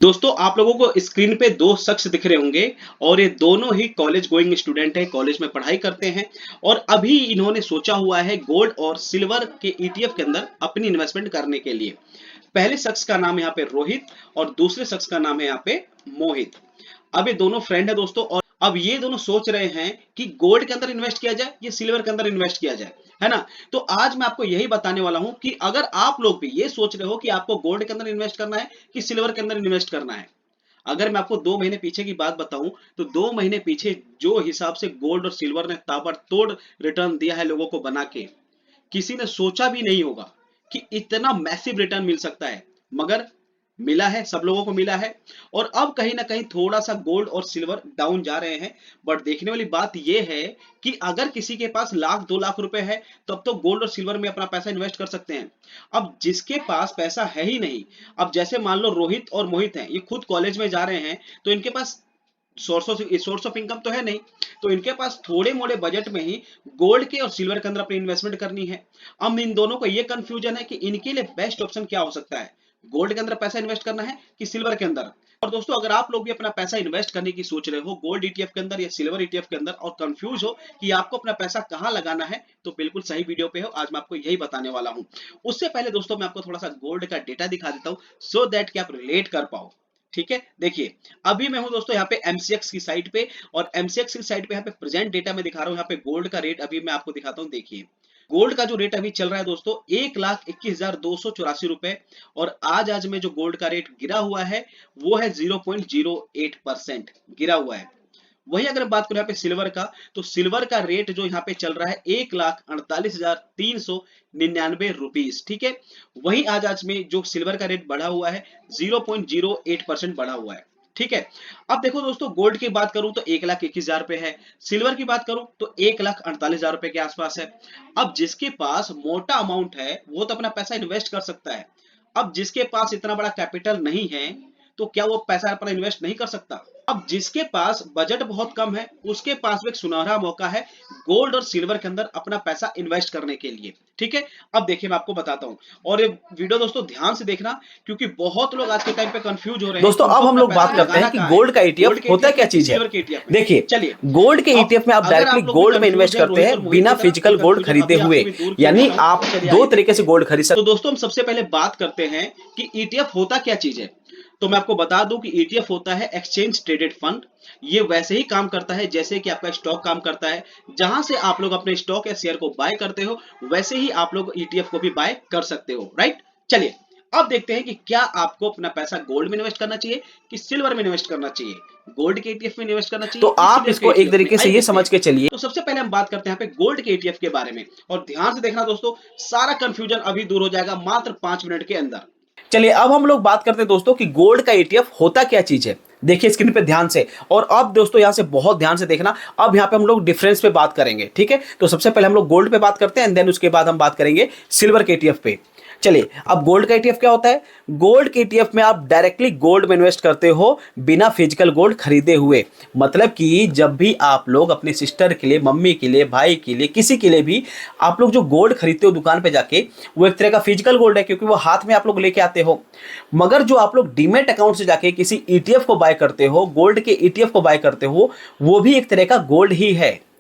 दोस्तों आप लोगों को स्क्रीन पे दो शख्स दिख रहे होंगे और ये दोनों ही कॉलेज गोइंग स्टूडेंट हैं, कॉलेज में पढ़ाई करते हैं और अभी इन्होंने सोचा हुआ है गोल्ड और सिल्वर के ईटीएफ के अंदर अपनी इन्वेस्टमेंट करने के लिए। पहले शख्स का नाम यहाँ पे रोहित और दूसरे शख्स का नाम है यहाँ पे मोहित। अब ये दोनों फ्रेंड है दोस्तों और अब ये दोनों सोच रहे हैं कि गोल्ड के अंदर इन्वेस्ट किया जाए या सिल्वर के अंदर इन्वेस्ट किया जाए, है ना। तो आज मैं आपको यही बताने वाला हूं कि अगर आप लोग भी ये सोच रहे हो कि आपको गोल्ड के अंदर इन्वेस्ट करना है कि सिल्वर के अंदर इन्वेस्ट करना है। अगर मैं आपको 2 महीने पीछे की बात बताऊं तो 2 महीने पीछे जो हिसाब से गोल्ड और सिल्वर ने ताबड़तोड़ रिटर्न दिया है लोगों को बना के, किसी ने सोचा भी नहीं होगा कि इतना मैसिव रिटर्न मिल सकता है, मगर मिला है, सब लोगों को मिला है। और अब कहीं ना कहीं थोड़ा सा गोल्ड और सिल्वर डाउन जा रहे हैं। बट देखने वाली बात यह है कि अगर किसी के पास 1 लाख 2 लाख रुपए है तब तो गोल्ड और सिल्वर में अपना पैसा इन्वेस्ट कर सकते हैं। अब जिसके पास पैसा है ही नहीं, अब जैसे मान लो रोहित और मोहित हैं, ये खुद कॉलेज में जा रहे हैं तो इनके पास सोर्स ऑफ इनकम तो है नहीं, तो इनके पास थोड़े मोड़े बजट में ही गोल्ड के और सिल्वर के अंदर अपनी इन्वेस्टमेंट करनी है। अब इन दोनों को ये कंफ्यूजन है कि इनके लिए बेस्ट ऑप्शन क्या हो सकता है, गोल्ड के अंदर पैसा इन्वेस्ट करना है कि सिल्वर के अंदर। और दोस्तों अगर आप लोग भी अपना पैसा इन्वेस्ट करने की सोच रहे हो गोल्ड ईटीएफ के अंदर या सिल्वर ईटीएफ के अंदर और कंफ्यूज हो कि आपको अपना पैसा कहां लगाना है, तो बिल्कुल सही वीडियो पे हो। आज मैं आपको यही बताने वाला हूं। उससे पहले दोस्तों मैं आपको थोड़ा सा गोल्ड का डेटा दिखा देता हूं सो दैट कि आप रिलेट कर पाओ। ठीक है, देखिए अभी मैं हूं दोस्तों यहाँ पे एमसीएक्स की साइट पे और एमसीएक्स की साइट पे यहाँ पे प्रेजेंट डेटा में दिखा रहा हूँ। यहाँ पे गोल्ड का रेट अभी मैं आपको दिखाता हूँ। देखिए गोल्ड का जो रेट अभी चल रहा है दोस्तों 1,21,284 रुपए और आज में जो गोल्ड का रेट गिरा हुआ है वो है 0.08% गिरा हुआ है। वही अगर बात करें यहाँ पे सिल्वर का, तो सिल्वर का रेट जो यहाँ पे चल रहा है 1,48,399 रुपीज। ठीक है, वही आज में जो सिल्वर का रेट बढ़ा हुआ है 0.08% बढ़ा हुआ है। ठीक है, अब देखो दोस्तों गोल्ड की बात करूं तो 1,21,000 रुपए है, सिल्वर की बात करूं तो 1,48,000 रुपए के आसपास है। अब जिसके पास मोटा अमाउंट है वो तो अपना पैसा इन्वेस्ट कर सकता है। अब जिसके पास इतना बड़ा कैपिटल नहीं है तो क्या वो पैसा अपना इन्वेस्ट नहीं कर सकता। अब जिसके पास बजट बहुत कम है उसके पास एक सुनहरा मौका है गोल्ड और सिल्वर के अंदर अपना पैसा इन्वेस्ट करने के लिए। ठीक है, अब देखिए मैं आपको बताता हूं और ये वीडियो दोस्तों ध्यान से देखना क्योंकि बहुत लोग आज के टाइम पे कंफ्यूज हो रहे हैं। दोस्तों अब हम लोग बात करते हैं कि गोल्ड का ईटीएफ होता क्या चीज है। देखिए चलिए गोल्ड के ईटीएफ में आप डायरेक्टली गोल्ड में इन्वेस्ट करते हैं बिना फिजिकल गोल्ड खरीदे हुए, यानी आप दो तरीके से गोल्ड खरीद सकते हैं। तो दोस्तों हम सबसे पहले बात करते हैं कि ईटीएफ होता क्या चीज है। तो मैं आपको बता दूं कि ईटीएफ होता है एक्सचेंज ट्रेडेड फंड। ये वैसे ही काम करता है जैसे कि आपका स्टॉक काम करता है। जहां से आप लोग अपने स्टॉक या शेयर को बाय करते हो वैसे ही आप लोग ईटीएफ को भी बाय कर सकते हो, राइट। चलिए अब देखते हैं कि क्या आपको अपना पैसा गोल्ड में इन्वेस्ट करना चाहिए कि सिल्वर में इन्वेस्ट करना चाहिए, गोल्ड के ईटीएफ में इन्वेस्ट करना चाहिए। तो आप इसको एक तरीके से ये समझ के चलिए। तो सबसे पहले हम बात करते हैं यहाँ पे गोल्ड के ईटीएफ के बारे में और ध्यान से देखना दोस्तों, सारा कंफ्यूजन अभी दूर हो जाएगा मात्र 5 मिनट के अंदर। चलिए अब हम लोग बात करते हैं दोस्तों कि गोल्ड का ईटीएफ होता क्या चीज है। देखिए स्क्रीन पे ध्यान से, और अब दोस्तों यहां से बहुत ध्यान से देखना। अब यहां पे हम लोग डिफरेंस पे बात करेंगे, ठीक है। तो सबसे पहले हम लोग गोल्ड पे बात करते हैं एंड देन उसके बाद हम बात करेंगे सिल्वर के ईटीएफ पे। चलिए अब गोल्ड का ईटीएफ क्या होता है। गोल्ड के ईटीएफ में आप डायरेक्टली गोल्ड में इन्वेस्ट करते हो बिना फिजिकल गोल्ड खरीदे हुए। मतलब कि जब भी आप लोग अपने सिस्टर के लिए, मम्मी के लिए, भाई के लिए, किसी के लिए भी आप लोग जो गोल्ड खरीदते हो दुकान पे जाके, वो एक तरह का फिजिकल गोल्ड है क्योंकि वो हाथ में आप लोग लेके आते हो। मगर जो आप लोग डीमेट अकाउंट से जाके किसी ईटीएफ को बाय करते हो, गोल्ड के ईटीएफ को बाय करते हो, वो भी एक तरह का गोल्ड ही है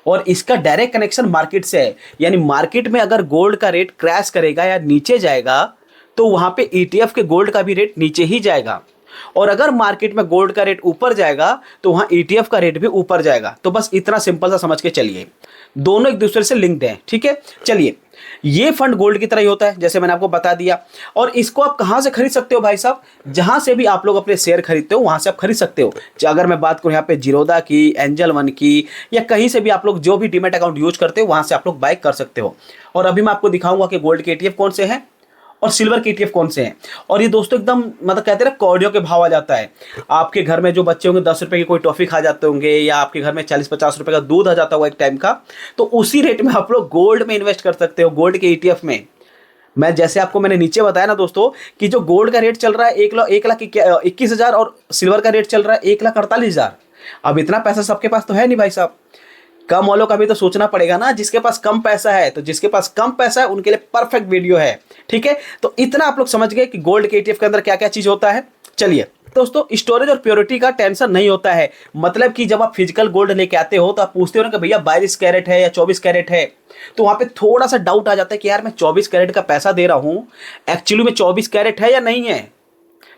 और इसका डायरेक्ट कनेक्शन मार्केट से है। यानी मार्केट में अगर गोल्ड का रेट क्रैश करेगा या नीचे जाएगा तो वहां पे ईटीएफ के गोल्ड का भी रेट नीचे ही जाएगा, और अगर मार्केट में गोल्ड का रेट ऊपर जाएगा तो वहां ईटीएफ का रेट भी ऊपर जाएगा। तो बस इतना सिंपल सा समझ के चलिए, दोनों एक दूसरे से लिंक्ड हैं, ठीक है। चलिए ये फंड गोल्ड की तरह ही होता है जैसे मैंने आपको बता दिया, और इसको आप कहां से खरीद सकते हो भाई साहब। जहां से भी आप लोग अपने शेयर खरीदते हो वहां से आप खरीद सकते हो। अगर मैं बात करूं यहाँ पे जीरोधा की, एंजल वन की, या कहीं से भी आप लोग जो भी डीमेट अकाउंट यूज करते हो वहां से आप लोग बाय कर सकते हो। और अभी मैं आपको दिखाऊंगा कि गोल्ड के ईटीएफ कौन से हैं और सिल्वर के ईटीएफ कौन से हैं। और ये दोस्तों एकदम मतलब कहते हैं ना कौड़ियों के भाव आ जाता है। आपके घर में जो बच्चे होंगे 10 रुपए की कोई टॉफी खा जाते होंगे, या आपके घर में 40-50 रुपए का दूध आ जाता होगा एक टाइम का, तो उसी रेट में आप लोग गोल्ड में इन्वेस्ट कर सकते हो, गोल्ड के ईटीएफ में। मैं जैसे आपको मैंने नीचे बताया ना दोस्तों कि जो गोल्ड का रेट चल रहा है 1,21,000 और सिल्वर का रेट चल रहा है 1,48,000। अब इतना पैसा सबके पास तो है नहीं भाई साहब, कम वालों का भी तो सोचना पड़ेगा ना। जिसके पास कम पैसा है, तो जिसके पास कम पैसा है उनके लिए परफेक्ट वीडियो है, ठीक है। तो इतना आप लोग समझ गए कि गोल्ड के ईटीएफ के अंदर क्या क्या चीज होता है। चलिए दोस्तों स्टोरेज और प्योरिटी का टेंशन नहीं होता है। मतलब कि जब आप फिजिकल गोल्ड लेके आते हो तो आप पूछते हो ना कि भैया 22 कैरेट है या 24 कैरेट है, तो वहां पे थोड़ा सा डाउट आ जाता है कि यार मैं 24 कैरेट का पैसा दे रहा हूं, एक्चुअली में 24 कैरेट है या नहीं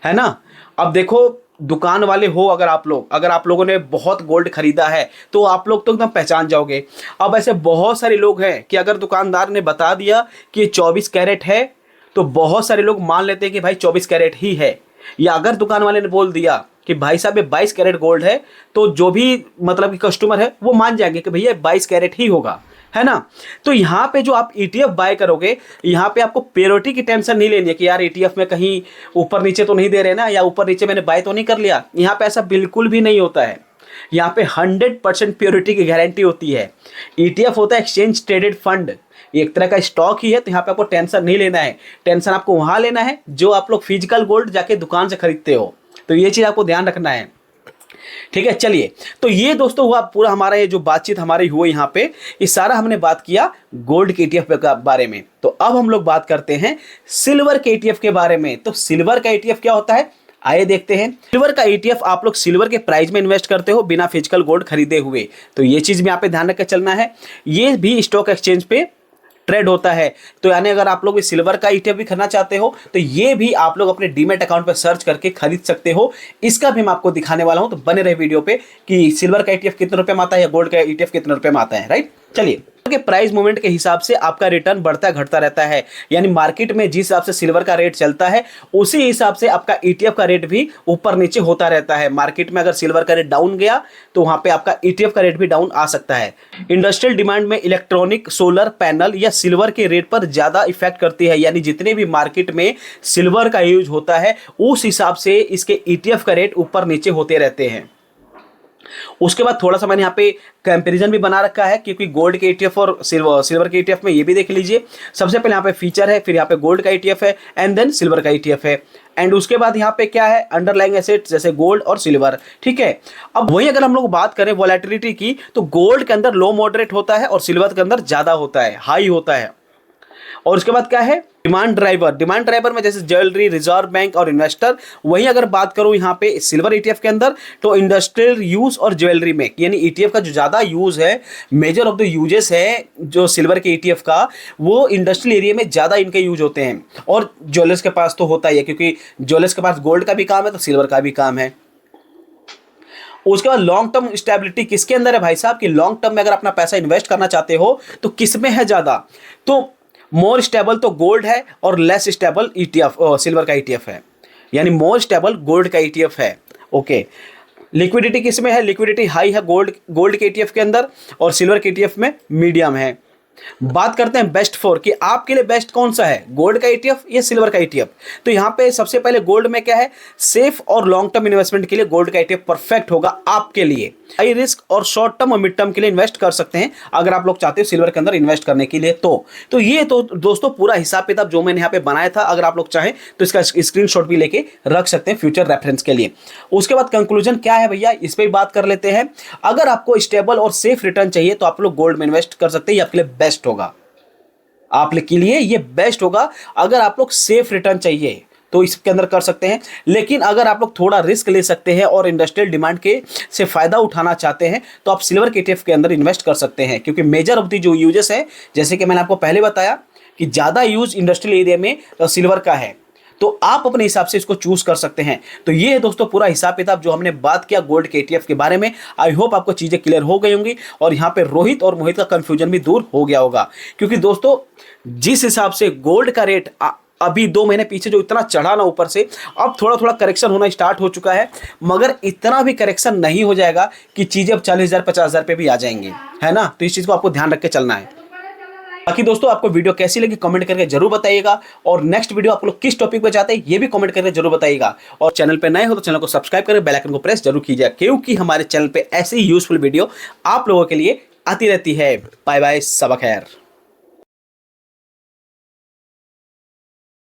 है ना। अब देखो दुकान वाले हो अगर आप लोगों ने बहुत गोल्ड खरीदा है तो आप लोग तो एकदम पहचान जाओगे। अब ऐसे बहुत सारे लोग हैं कि अगर दुकानदार ने बता दिया कि ये 24 कैरेट है तो बहुत सारे लोग मान लेते हैं कि भाई 24 कैरेट ही है। या अगर दुकान वाले ने बोल दिया कि भाई साहब ये 22 कैरेट गोल्ड है तो जो भी मतलब कि कस्टमर है वो मान जाएंगे कि भैया 22 कैरेट ही होगा, है ना। तो यहाँ पे जो आप ETF बाय करोगे, यहाँ पे आपको प्योरिटी की टेंशन नहीं लेनी है कि यार ETF में कहीं ऊपर नीचे तो नहीं दे रहे ना, या ऊपर नीचे मैंने बाय तो नहीं कर लिया। यहाँ पे ऐसा बिल्कुल भी नहीं होता है। यहाँ पे 100% प्योरिटी की गारंटी होती है। ETF होता है एक्सचेंज ट्रेडेड फंड, एक तरह का स्टॉक ही है। तो यहाँ पे आपको टेंशन नहीं लेना है। टेंशन आपको वहां लेना है जो आप लोग फिजिकल गोल्ड जाके दुकान से खरीदते हो। तो ये चीज आपको ध्यान रखना है, ठीक है। चलिए, तो ये दोस्तों हुआ पूरा हमारा ये जो बातचीत हमारी हुई यहाँ पे, ये सारा हमने बात किया गोल्ड के ETF के बारे में। तो अब हम लोग बात करते हैं सिल्वर के ETF के बारे में। तो सिल्वर का ETF क्या होता है, आइए देखते हैं। सिल्वर का ETF आप लोग सिल्वर के प्राइस में इन्वेस्ट करते हो बिना फिजिकल गोल्ड खरीदे हुए। तो ये चीज भी यहाँ पे ध्यान रख के चलना है। ये भी स्टॉक एक्सचेंज पे ट्रेड होता है। तो यानी अगर आप लोग सिल्वर का ETF भी खरीदना चाहते हो तो ये भी आप लोग अपने डीमैट अकाउंट पे सर्च करके खरीद सकते हो। इसका भी मैं आपको दिखाने वाला हूं, तो बने रहे वीडियो पे कि सिल्वर का ETF कितने रुपए में आता है या गोल्ड का ETF कितने रुपए में आता है, राइट। चलिए, के प्राइस मूवमेंट के हिसाब से आपका रिटर्न बढ़ता घटता रहता है। यानी मार्केट में जिस हिसाब से सिल्वर का रेट चलता है उसी हिसाब से आपका ETF का रेट भी ऊपर नीचे होता रहता है। मार्केट में अगर सिल्वर का रेट डाउन गया तो वहां पे आपका ETF का रेट भी डाउन आ सकता है। इंडस्ट्रियल डिमांड में इलेक्ट्रॉनिक, सोलर पैनल या सिल्वर के रेट पर ज्यादा इफेक्ट करती है। यानी जितने भी मार्केट में सिल्वर का यूज होता है उस हिसाब से इसके ETF का रेट ऊपर नीचे होते रहते हैं। उसके बाद थोड़ा सा मैंने यहाँ पे कंपैरिजन भी बना रखा है, क्योंकि गोल्ड के ETF और सिल्वर के ETF में ये भी देख लीजिए। सबसे पहले यहाँ पे फीचर है, फिर यहाँ पे गोल्ड का ETF है एंड देन सिल्वर का ETF है। एंड उसके बाद यहाँ पे क्या है, अंडरलाइंग एसेट्स जैसे गोल्ड और सिल्वर, ठीक है। अब वही अगर हम लोग बात करें वोलेटिलिटी की, तो गोल्ड के अंदर लो मॉडरेट होता है और सिल्वर के अंदर ज्यादा होता है, हाई होता है। और उसके बाद क्या है, डिमांड ड्राइवर में जैसे ज्वेलरी, रिजर्व बैंक और इन्वेस्टर। वहीं अगर बात करूं यहाँ पे सिल्वर ETF के अंदर तो इंडस्ट्रियल यूज और ज्वेलरी में, यानी ETF का जो ज्यादा यूज है, मेजर ऑफ द यूजेस है जो सिल्वर के ETF का, वो इंडस्ट्रियल एरिया में ज्यादा इनके यूज होते हैं। और ज्वेलर्स के पास तो होता ही है, क्योंकि ज्वेलर्स के पास गोल्ड का भी काम है तो सिल्वर का भी काम है। उसके बाद लॉन्ग टर्म स्टेबिलिटी किसके अंदर है भाई साहब, कि लॉन्ग टर्म में अगर अपना पैसा इन्वेस्ट करना चाहते हो तो किस में है ज्यादा, तो मोर स्टेबल तो गोल्ड है और लेस स्टेबल ETF सिल्वर का ETF है। यानी मोर स्टेबल गोल्ड का ETF है, ओके। लिक्विडिटी किस में है, लिक्विडिटी हाई है गोल्ड के ETF के अंदर और सिल्वर के ETF में मीडियम है। बात करते हैं बेस्ट फॉर, कि आपके लिए बेस्ट कौन सा है, गोल्ड का ETF या सिल्वर का ETF। तो यहाँ पे सबसे पहले गोल्ड में क्या है, सेफ और लॉन्ग टर्म इन्वेस्टमेंट के लिए गोल्ड का ETF परफेक्ट होगा आपके लिए। हाई रिस्क और शॉर्ट टर्म और मिड टर्म के लिए इन्वेस्ट कर सकते हैं अगर आप लोग चाहते हो सिल्वर के अंदर इन्वेस्ट करने के लिए। तो ये तो दोस्तों पूरा हिसाब किताब जो मैंने यहाँ पे बनाया था, अगर आप लोग चाहें तो इसका स्क्रीनशॉट भी लेके रख सकते हैं फ्यूचर रेफरेंस के लिए। उसके बाद कंक्लूजन क्या है भैया, इस पर बात कर लेते हैं। अगर आपको स्टेबल और सेफ रिटर्न चाहिए तो आप लोग गोल्ड में इन्वेस्ट कर सकते हैं, ये आपके लिए बेस्ट होगा, आपके लिए ये बेस्ट होगा। अगर आप लोग सेफ रिटर्न चाहिए तो इसके अंदर कर सकते हैं, लेकिन अगर आप लोग थोड़ा रिस्क ले सकते हैं और इंडस्ट्रियल डिमांड के से फायदा उठाना चाहते हैं तो आप सिल्वर के ETF के अंदर इन्वेस्ट कर सकते हैं, क्योंकि मेजर ऑफ दी जो यूजेस है, जैसे कि मैंने आपको पहले बताया कि ज्यादा यूज इंडस्ट्रियल एरिया में तो सिल्वर का है, तो आप अपने हिसाब से इसको चूज कर सकते हैं। तो ये है दोस्तों पूरा हिसाब किताब जो हमने बात किया गोल्ड के ETF के बारे में। आई होप आपको चीजें क्लियर हो गई होंगी और यहाँ पे रोहित और मोहित का कंफ्यूजन भी दूर हो गया होगा, क्योंकि दोस्तों जिस हिसाब से गोल्ड का रेट अभी 2 महीने पीछे जो इतना चढ़ा ना ऊपर से, अब थोड़ा थोड़ा करेक्शन होना स्टार्ट हो चुका है, मगर इतना भी करेक्शन नहीं हो जाएगा कि चीजें अब 40,000 50,000 पे भी आ जाएंगी, है ना। तो इस चीज को आपको ध्यान रख के चलना है। बाकी दोस्तों आपको वीडियो कैसी लगी कमेंट करके जरूर बताइएगा, और नेक्स्ट वीडियो आप लोग किस टॉपिक पे चाहते हैं ये भी कमेंट करके जरूर बताइएगा। और चैनल पे नए हो तो चैनल को सब्सक्राइब करें, बेल आइकन को प्रेस जरूर कीजिए, क्योंकि हमारे चैनल पे ऐसी यूजफुल वीडियो आप लोगों के लिए आती रहती है। बाय बाय, सबा खैर।